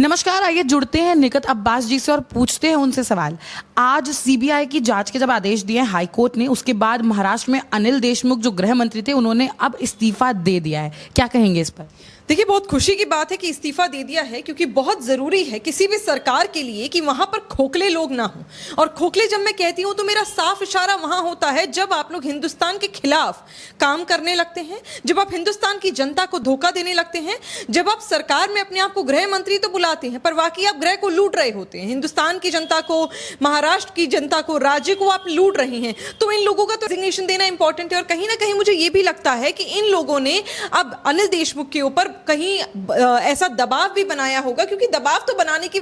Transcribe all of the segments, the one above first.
नमस्कार, आइए जुड़ते हैं निकट अब्बास जी से और पूछते हैं उनसे सवाल। आज सीबीआई की जांच के जब आदेश दिए हाईकोर्ट ने, उसके बाद महाराष्ट्र में अनिल देशमुख जो गृह मंत्री थे उन्होंने अब इस्तीफा दे दिया है, क्या कहेंगे इस पर? देखिए, बहुत खुशी की बात है कि इस्तीफा दे दिया है, क्योंकि बहुत जरूरी है किसी भी सरकार के लिए कि वहां पर खोखले लोग ना हो। और खोखले जब मैं कहती हूं तो मेरा साफ इशारा वहां होता है जब आप लोग हिंदुस्तान के खिलाफ काम करने लगते हैं, जब आप हिंदुस्तान की जनता को धोखा देने लगते हैं, जब आप सरकार में अपने आप को गृह मंत्री तो बुलाते हैं पर वाकई आप गृह को लूट रहे होते हैं, हिंदुस्तान की जनता को, महाराष्ट्र की जनता को, राज्य को आप लूट रहे हैं, तो इन लोगों का तो रेजिग्नेशन देना इंपॉर्टेंट है। और कहीं ना कहीं मुझे यह भी लगता है कि इन लोगों ने अब अनिल देशमुख के ऊपर कहीं ऐसा दबाव भी बनाया होगा, क्योंकि दबाव तो बनाने की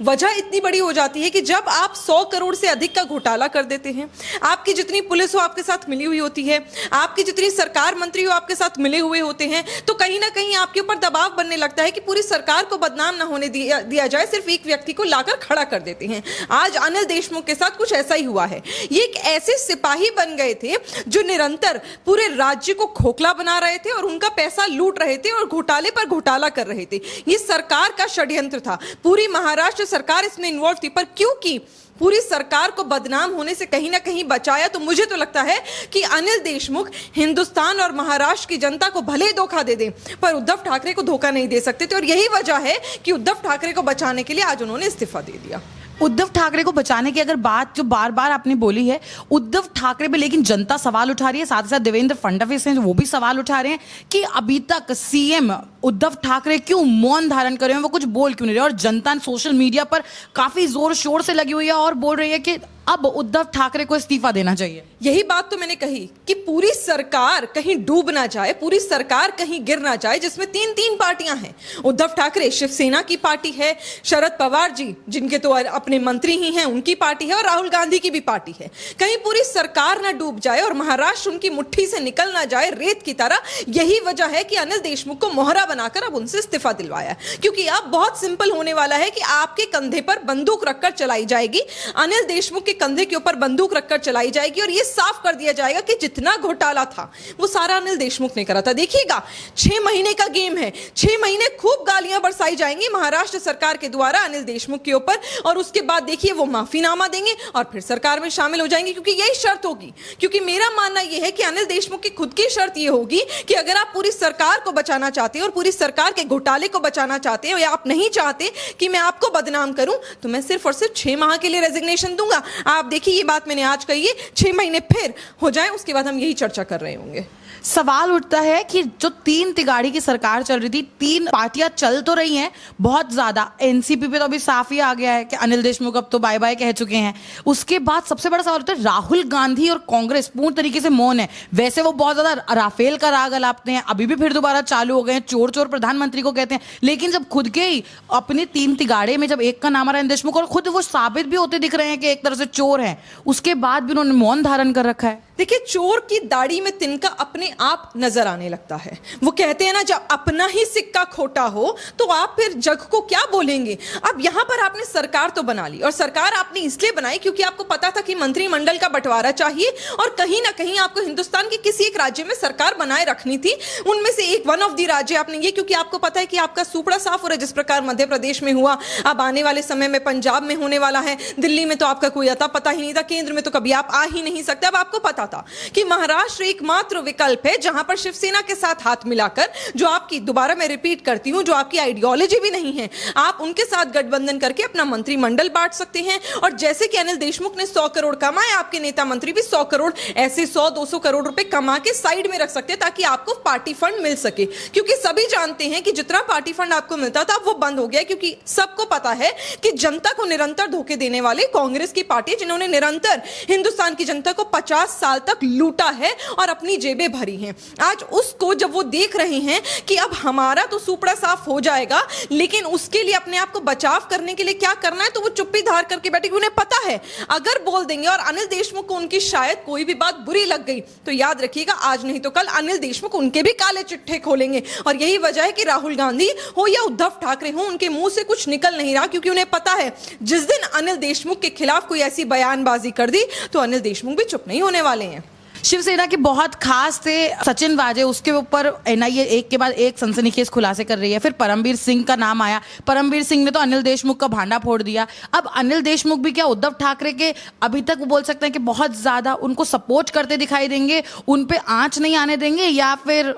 वजह इतनी बड़ी हो जाती है कि जब आप 100 करोड़ से अधिक का घोटाला कर देते हैं, आपकी जितनी पुलिस हो आपके साथ मिली हुई होती है, आपकी जितनी सरकार मंत्री हो आपके साथ मिले हुए होते हैं, तो कहीं ना कहीं आपके ऊपर दबाव बनने लगता है कि पूरी सरकार को बदनाम ना होने दिया जाए, सिर्फ एक व्यक्ति को लाकर खड़ा कर देते हैं। आज अनिल देशमुख के साथ कुछ ऐसा ही हुआ है। ये एक ऐसे सिपाही बन गए थे जो निरंतर पूरे राज्य को खोखला बना रहे थे और उनका पैसा लूट रहे थे और घोटाले पर घोटाला कर रहे थे। ये सरकार का षड्यंत्र था, पूरी महाराष्ट्र सरकार इसमें इन्वॉल्व थी, पर क्योंकि पूरी सरकार को बदनाम होने से कहीं ना कहीं बचाया, तो मुझे तो लगता है कि अनिल देशमुख हिंदुस्तान और महाराष्ट्र की जनता को भले ही धोखा दे दें पर उद्धव ठाकरे को धोखा नहीं दे सकते थे। और यही वजह है कि उद्धव ठाकरे को बचाने के लिए आज उन्होंने इस्तीफा दे दिया। उद्धव ठाकरे को बचाने की अगर बात जो बार बार आपने बोली है, उद्धव ठाकरे पे लेकिन जनता सवाल उठा रही है, साथ ही साथ देवेंद्र फडणवीस हैं वो भी सवाल उठा रहे हैं कि अभी तक सीएम उद्धव ठाकरे क्यों मौन धारण कर रहे हैं, वो कुछ बोल क्यों नहीं रहे। और जनता सोशल मीडिया पर काफी जोर शोर से लगी हुई है और बोल रही है कि अब उद्धव ठाकरे को इस्तीफा देना चाहिए। यही बात तो मैंने कही कि पूरी सरकार कहीं डूब ना जाए, पूरी सरकार कहीं गिर ना जाए, जिसमें तीन पार्टियां हैं। उद्धव ठाकरे शिवसेना की पार्टी है, शरद पवार जी जिनके तो अपने मंत्री ही हैं उनकी पार्टी है, और राहुल गांधी की भी पार्टी है। कहीं पूरी सरकार ना डूब जाए और महाराष्ट्र उनकी मुट्ठी से निकल ना जाए रेत की तरह। यही वजह है कि अनिल देशमुख को मोहरा बनाकर अब उनसे इस्तीफा दिलवाया, क्योंकि अब बहुत सिंपल होने वाला है कि आपके कंधे पर बंदूक रखकर चलाई जाएगी, अनिल देशमुख कंधे के ऊपर बंदूक रखकर चलाई जाएगी और यह साफ कर दिया जाएगा कि जितना घोटाला था वो सारा अनिल देशमुख ने करा था। देखिएगा, 6 महीने का गेम है, 6 महीने खूब गालियां बरसाई जाएंगी महाराष्ट्र सरकार के द्वारा अनिल देशमुख के ऊपर, और उसके बाद देखिए वो माफीनामा देंगे और फिर सरकार में शामिल हो जाएंगे, क्योंकि यही शर्त होगी। क्योंकि मेरा मानना यह है कि अनिल देशमुख की खुद की शर्त यह होगी कि अगर आप पूरी सरकार को बचाना चाहते हैं और पूरी सरकार के घोटाले को बचाना चाहते हैं, या आप नहीं चाहते कि मैं आपको बदनाम करूं, तो मैं सिर्फ और सिर्फ 6 माह के लिए रेजिग्नेशन दूंगा। आप देखिए, ये बात मैंने आज कही है, 6 महीने फिर हो जाए उसके बाद हम यही चर्चा कर रहे होंगे। सवाल उठता है कि जो 3 तिगाड़ी की सरकार चल रही थी, 3 पार्टियां चल तो रही हैं बहुत ज्यादा, एनसीपी पे तो अभी साफ ही आ गया है कि अनिल देशमुख अब तो बाय बाय कह चुके हैं। उसके बाद सबसे बड़ा सवाल होता है, राहुल गांधी और कांग्रेस पूर्ण तरीके से मौन है। वैसे वो बहुत ज्यादा राफेल का राग अलापते हैं, अभी भी फिर दोबारा चालू हो गए हैं, चोर चोर प्रधानमंत्री को कहते हैं, लेकिन जब खुद के ही अपने 3 तिगाड़े में जब एक का नाम आ रहा है देशमुख और खुद वो साबित भी होते दिख रहे हैं कि एक तरह से चोर है, उसके बाद भी उन्होंने मौन धारण कर रखा है। देखिए, चोर की दाढ़ी में तिनका अपने आप नजर आने लगता है। वो कहते हैं ना, जब अपना ही सिक्का खोटा हो तो आप फिर जग को क्या बोलेंगे। अब यहां पर आपने सरकार तो बना ली, और सरकार आपने इसलिए बनाई क्योंकि आपको पता था कि मंत्रिमंडल का बंटवारा चाहिए और कहीं ना कहीं आपको हिंदुस्तान के किसी एक राज्य में सरकार बनाए रखनी थी। उनमें से एक वन ऑफ द राज्य आपने ये, क्योंकि आपको पता है कि आपका सुपड़ा साफ हो रहा है, जिस प्रकार मध्य प्रदेश में हुआ, अब आने वाले समय में पंजाब में होने वाला है, दिल्ली में तो आपका कोई अता पता ही नहीं था, केंद्र में तो कभी आप आ ही नहीं सकते। अब आपको पता था कि महाराष्ट्र एकमात्र विकल्प है जहां पर शिवसेना के साथ हाथ मिलाकर, जो आपकी, दोबारा मैं रिपीट करती हूं, जो आपकी आइडियोलॉजी भी नहीं है, आप उनके साथ गठबंधन करके अपना मंत्रिमंडल बांट सकते हैं। और जैसे कि अनिल देशमुख ने 100 करोड़ कमाए, आपके नेता मंत्री भी 100 करोड़ ऐसे 100-200 करोड़ रुपए कमा के साइड में रख सकते हैं ताकि आपको पार्टी फंड मिल सके। क्योंकि सभी जानते हैं कि जितना पार्टी फंड आपको मिलता था वो बंद हो गया, क्योंकि सबको पता है कि जनता को निरंतर धोखे देने वाले कांग्रेस की पार्टी, जिन्होंने निरंतर हिंदुस्तान की जनता को 50 साल तक लूटा है और अपनी जेबें भरी हैं, आज उसको जब वो देख रहे हैं कि अब हमारा तो सुपड़ा साफ हो जाएगा, लेकिन उसके लिए अपने आप को बचाव करने के लिए क्या करना है, तो वो चुप्पी धार करके बैठे। उन्हें पता है अगर बोल देंगे और अनिल देशमुख को उनकी शायद कोई भी बात बुरी लग गई, तो याद रखिएगा आज नहीं तो कल अनिल देशमुख उनके भी काले चिट्ठे खोलेंगे। और यही वजह है कि राहुल गांधी हो या उद्धव ठाकरे हो, उनके मुंह से कुछ निकल नहीं रहा, क्योंकि उन्हें पता है जिस दिन अनिल देशमुख के खिलाफ कोई ऐसी बयानबाजी कर दी तो अनिल देशमुख भी चुप नहीं होने वाले हैं। शिवसेना के बहुत खास थे सचिन वाजे, उसके ऊपर एनआईए एक के बाद एक सनसनीखेज खुलासे कर रही है। फिर परमबीर सिंह का नाम आया, परमबीर सिंह ने तो अनिल देशमुख का भांडा फोड़ दिया। अब अनिल देशमुख भी क्या उद्धव ठाकरे के अभी तक वो बोल सकते हैं कि बहुत ज्यादा उनको सपोर्ट करते दिखाई देंगे, उन पे आंच नहीं आने देंगे, या फिर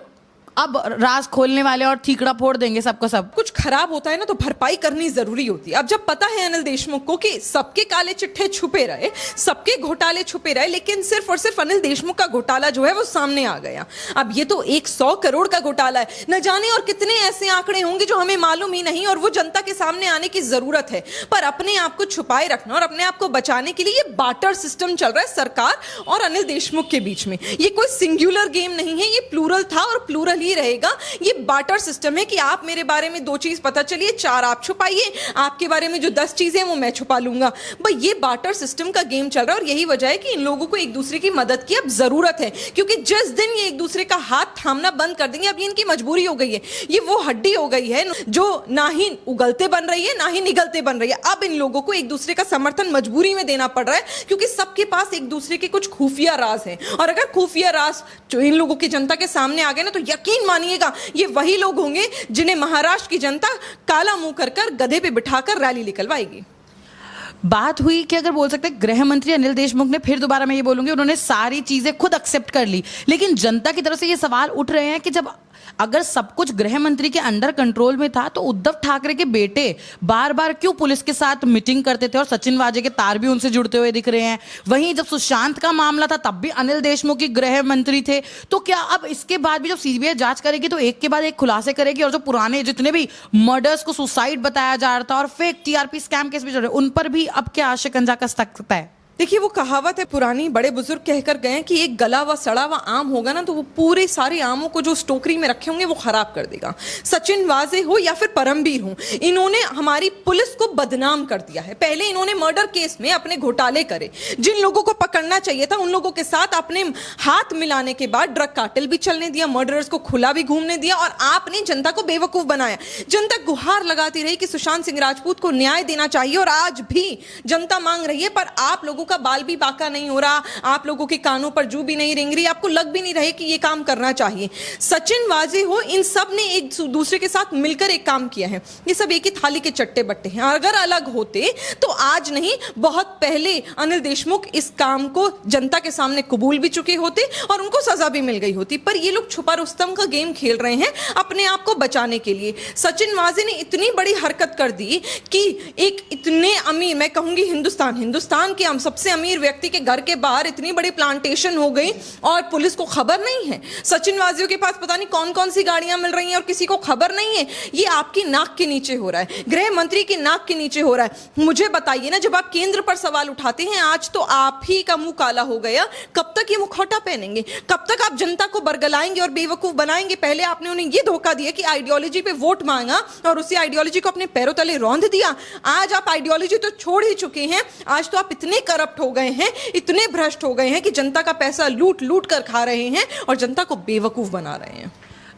अब राज खोलने वाले और ठीकड़ा फोड़ देंगे सबको सब? कुछ खराब होता है ना तो भरपाई करनी जरूरी होती है। अब जब पता है अनिल देशमुख को कि सबके काले चिट्ठे छुपे रहे, सबके घोटाले छुपे रहे, लेकिन सिर्फ और सिर्फ अनिल देशमुख का घोटाला जो है वो सामने आ गया। अब ये तो 100 करोड़ का घोटाला है, न जाने और कितने ऐसे आंकड़े होंगे जो हमें मालूम ही नहीं, और वो जनता के सामने आने की जरूरत है। पर अपने आप को छुपाए रखना और अपने आप को बचाने के लिए ये बार्टर सिस्टम चल रहा है सरकार और अनिल देशमुख के बीच में। ये कोई सिंगुलर गेम नहीं है, ये प्लूरल था और प्लूरल ही रहेगा। ये बार्टर सिस्टम है कि आप मेरे बारे में 2 चीज पता चलिए, 4 आप छुपाइए, आपके बारे में जो 10 चीजें वो मैं छुपा लूंगा। भाई ये बार्टर सिस्टम का गेम चल रहा है, और यही वजह है कि इन लोगों को एक दूसरे की मदद की अब जरूरत है, क्योंकि जिस दिन ये एक दूसरे का हाथ थामना बंद कर देंगे, अब ये इनकी मजबूरी हो गई है। ये वो हड्डी हो गई है जो ना ही उगलते बन रही है ना ही निगलते बन रही है। अब इन लोगों को एक दूसरे का समर्थन मजबूरी में देना पड़ रहा है, क्योंकि सबके पास एक दूसरे के कुछ खुफिया राज है, और अगर खुफिया राज जो इन लोगों की जनता के सामने आ गए ना, तो यकीन मानिएगा ये वही लोग होंगे जिन्हें महाराष्ट्र की जनता काला मुंह कर गधे पे बिठाकर रैली निकलवाएगी। बात हुई कि अगर बोल सकते हैं गृह मंत्री अनिल देशमुख ने, फिर दोबारा मैं ये बोलूंगी, उन्होंने सारी चीजें खुद एक्सेप्ट कर ली, लेकिन जनता की तरफ से ये सवाल उठ रहे हैं कि जब अगर सब कुछ गृह मंत्री के अंडर कंट्रोल में था, तो उद्धव ठाकरे के बेटे बार बार क्यों पुलिस के साथ मीटिंग करते थे, और सचिन वाजे के तार भी उनसे जुड़ते हुए दिख रहे हैं। वहीं जब सुशांत का मामला था तब भी अनिल देशमुख ही गृह मंत्री थे। तो क्या अब इसके बाद भी जब सीबीआई जांच करेगी तो एक के बाद एक खुलासे करेगी, और जो पुराने जितने भी मर्डर्स को सुसाइड बताया जा रहा था और फेक टीआरपी स्कैम केस भी चल रहे, उन पर भी अब क्या शिकंजा कस सकता है? देखिए वो कहावत है पुरानी, बड़े बुजुर्ग कहकर गए कि एक गला हुआ सड़ा हुआ आम होगा ना, तो वो पूरे सारे आमों को जो उस टोकरी में रखे होंगे वो खराब कर देगा। सचिन वाजे हो या फिर परमबीर हो, इन्होंने हमारी पुलिस को बदनाम कर दिया है। पहले इन्होंने मर्डर केस में अपने घोटाले करे, जिन लोगों को पकड़ना चाहिए था उन लोगों के साथ अपने हाथ मिलाने के बाद ड्रग कार्टेल भी चलने दिया, मर्डरर्स को खुला भी घूमने दिया, और आपने जनता को बेवकूफ बनाया। जनता गुहार लगाती रही कि सुशांत सिंह राजपूत को न्याय देना चाहिए, और आज भी जनता मांग रही है, पर आप लोगों का बाल भी बाका नहीं हो रहा, आप लोगों के कानों पर जू भी नहीं रेंग रही, आपको लग भी नहीं रहे कि ये काम करना चाहिए। सचिन वाजे हो, इन सब ने एक दूसरे के साथ मिलकर एक काम किया है। ये सब एक ही थाली के चट्टे बट्टे हैं। अगर अलग होते तो आज नहीं, बहुत पहले अनिल देशमुख इस काम को जनता के सामने कबूल भी चुके होते और उनको सजा भी मिल गई होती। पर ये लोग छुपा रुस्तम का गेम खेल रहे हैं अपने आप को बचाने के लिए। सचिन वाजे ने इतनी बड़ी हरकत कर दी कि एक इतने अमीर, मैं कहूंगी हिंदुस्तान के सबसे अमीर व्यक्ति के घर के बाहर इतनी बड़ी प्लांटेशन हो गई और पुलिस को खबर नहीं है। सचिन वाजियों के पास पता नहीं कौन कौन सी गाड़ियां मिल रही हैं और किसी को खबर नहीं है। ये आपकी नाक के नीचे हो रहा है, गृह मंत्री की नाक के नीचे हो रहा है। मुझे बताइए ना, जब आप केंद्र पर सवाल उठाते हैं, आज तो आप ही का मुंह काला हो गया, कब तक ये मुखौटा पहनेंगे? कब तक आप जनता को बरगलाएंगे और बेवकूफ बनाएंगे? पहले आपने उन्हें ये धोखा दिया कि आइडियोलॉजी पे वोट मांगा और उसी आइडियोलॉजी को अपने पैरों तले रौंद दिया। आज आप आइडियोलॉजी तो छोड़ ही चुके हैं, आज तो आप इतने करप्ट हो गए हैं, इतने भ्रष्ट हो गए हैं कि जनता का पैसा लूट लूट कर खा रहे हैं और जनता को बेवकूफ बना रहे हैं।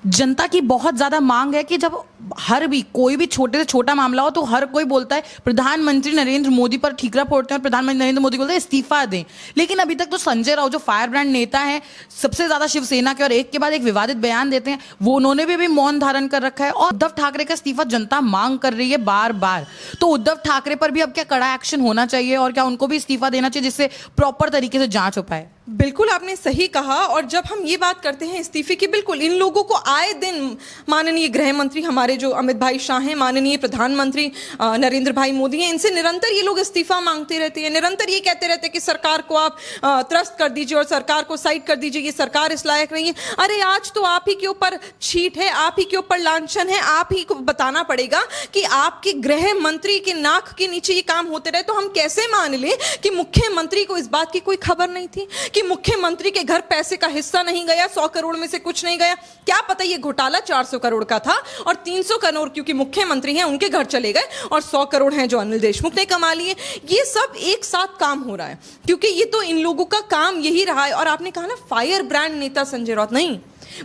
जनता की बहुत ज्यादा मांग है कि जब हर भी कोई भी छोटे से छोटा मामला हो तो हर कोई बोलता है प्रधानमंत्री नरेंद्र मोदी पर ठीकरा फोड़ते हैं और प्रधानमंत्री नरेंद्र मोदी बोलते हैं इस्तीफा दें। लेकिन अभी तक तो संजय राउत जो फायर ब्रांड नेता है, सबसे ज्यादा शिवसेना के, और एक के बाद एक विवादित बयान देते हैं, वो उन्होंने भी मौन धारण कर रखा है। और उद्धव ठाकरे का इस्तीफा जनता मांग कर रही है बार बार। तो उद्धव ठाकरे पर भी अब क्या कड़ा एक्शन होना चाहिए और क्या उनको भी इस्तीफा देना चाहिए जिससे प्रॉपर तरीके से जांच हो पाए? बिल्कुल आपने सही कहा। और जब हम ये बात करते हैं इस्तीफे की, बिल्कुल इन लोगों को आए दिन माननीय गृह मंत्री हमारे जो अमित भाई शाह हैं, माननीय प्रधानमंत्री नरेंद्र भाई मोदी हैं, इनसे निरंतर ये लोग इस्तीफा मांगते रहते हैं। निरंतर ये कहते रहते हैं कि सरकार को आप त्रस्त कर दीजिए और सरकार को साइड कर दीजिए, ये सरकार इस लायक नहीं है। अरे आज तो आप ही के ऊपर छीट है, आप ही के ऊपर लांछन है, आप ही को बताना पड़ेगा कि आपके गृह मंत्री के नाक के नीचे ये काम होते रहे। तो हम कैसे मान ले कि मुख्यमंत्री को इस बात की कोई खबर नहीं थी, कि मुख्यमंत्री के घर पैसे का हिस्सा नहीं गया, 100 करोड़ में से कुछ नहीं गया? क्या पता ये घोटाला 400 करोड़ का था और 300 करोड़ क्योंकि मुख्यमंत्री हैं उनके घर चले गए और 100 करोड़ हैं जो अनिल देशमुख ने कमा लिए। ये सब एक साथ काम हो रहा है क्योंकि ये तो इन लोगों का काम यही रहा है। और आपने कहा ना फायर ब्रांड नेता संजय राउत, नहीं,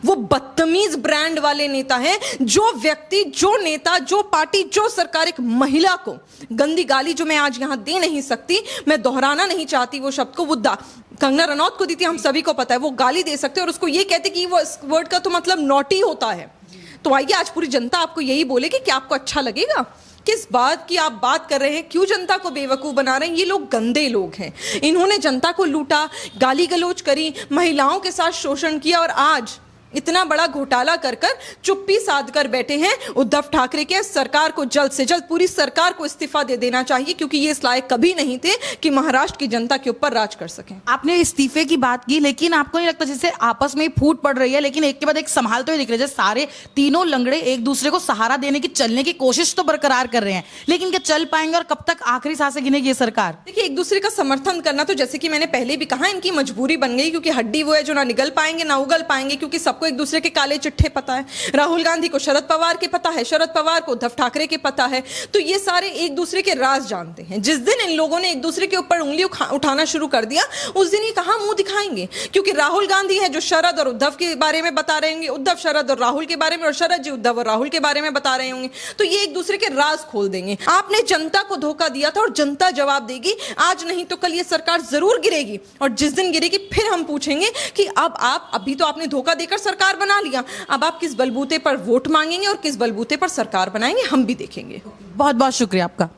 वो बदतमीज ब्रांड वाले नेता हैं। जो व्यक्ति, जो नेता, जो पार्टी, जो सरकार एक महिला को गंदी गाली जो मैं आज यहां दे नहीं सकती, मैं दोहराना नहीं चाहती वो शब्द को, वो कंगना रनौत को दी थी, हम सभी को पता है, वो गाली दे सकते हैं और उसको ये कहते कि वो इस वर्ड का तो मतलब नॉटी होता है। तो आइए आज पूरी जनता आपको यही बोलेगी कि आपको अच्छा लगेगा? किस बात की आप बात कर रहे हैं? क्यों जनता को बेवकूफ बना रहे हैं? ये लोग गंदे लोग हैं। इन्होंने जनता को लूटा, गाली गलौज करी, महिलाओं के साथ शोषण किया और आज इतना बड़ा घोटाला कर कर चुप्पी साध कर बैठे हैं। उद्धव ठाकरे के सरकार को जल्द से जल्द, पूरी सरकार को इस्तीफा दे देना चाहिए, क्योंकि ये इस लायक कभी नहीं थे कि महाराष्ट्र की जनता के ऊपर राज कर सकें। आपने इस्तीफे की बात की, लेकिन आपको नहीं लगता जैसे आपस में ही फूट पड़ रही है, लेकिन एक के बाद एक संभाल तो ही दिख रहे हैं, जैसे सारे तीनों लंगड़े एक दूसरे को सहारा देने की, चलने की कोशिश तो बरकरार कर रहे हैं, लेकिन क्या चल पाएंगे और कब तक आखिरी सांसें गिनेगी ये सरकार? देखिए, एक दूसरे का समर्थन करना तो जैसे कि मैंने पहले भी कहा, इनकी मजबूरी बन गई, क्योंकि हड्डी वो है जो ना निगल पाएंगे ना उगल पाएंगे, क्योंकि सबको एक दूसरे के काले चिट्ठे पता है। राहुल गांधी को शरद पवार के पता है, शरद पवार को उद्धव ठाकरे के पता है। तो ये सारे एक दूसरे के राज जानते हैं। जिस दिन इन लोगों ने एक दूसरे के ऊपर उंगली उठाना शुरू कर दिया, उस दिन ये कहां मुंह दिखाएंगे? क्योंकि राहुल गांधी है जो शरद और उद्धव के बारे में बता रहे होंगे, उद्धव शरद और राहुल के बारे में, और शरद जी उद्धव और राहुल के बारे में बता रहे होंगे। तो ये एक दूसरे के राज खोल देंगे। आपने जनता को धोखा दिया था और जनता जवाब देगी। आज नहीं तो कल ये सरकार जरूर गिरेगी, और जिस दिन गिरेगी फिर हम पूछेंगे कि अब आप, अभी तो आपने धोखा देकर सरकार बना लिया, अब आप किस बलबूते पर वोट मांगेंगे और किस बलबूते पर सरकार बनाएंगे, हम भी देखेंगे। बहुत बहुत शुक्रिया आपका।